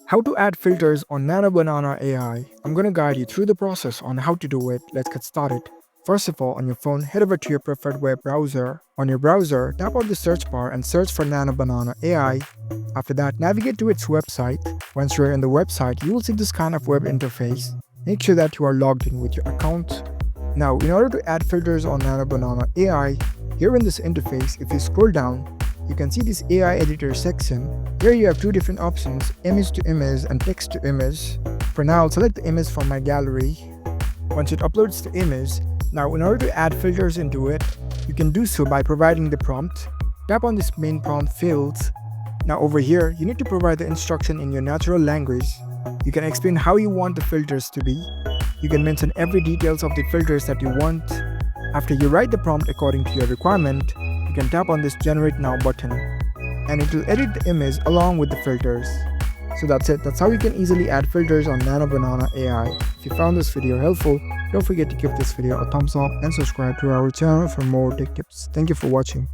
How to add filters on NanoBanana AI. I'm going to guide you through the process on how to do it. Let's get started. First of all, on your phone, head over to your preferred web browser. On your browser, tap on the search bar and search for NanoBanana AI. After that, navigate to its website. Once you're in the website, you will see this kind of web interface. Make sure that you are logged in with your account. Now, in order to add filters on NanoBanana AI, here in this interface, if you scroll down, you can see this AI editor section. Here you have two different options, image to image and text to image. For now, I'll select the image from my gallery. Once it uploads the image, now in order to add filters into it, you can do so by providing the prompt. Tap on this main prompt fields. Now over here, you need to provide the instruction in your natural language. You can explain how you want the filters to be. You can mention every details of the filters that you want. After you write the prompt according to your requirement, you can tap on this Generate Now button and it will edit the image along with the filters. So that's it. That's how you can easily add filters on NanoBanana AI. If you found this video helpful, don't forget to give this video a thumbs up and subscribe to our channel for more tech tips. Thank you for watching.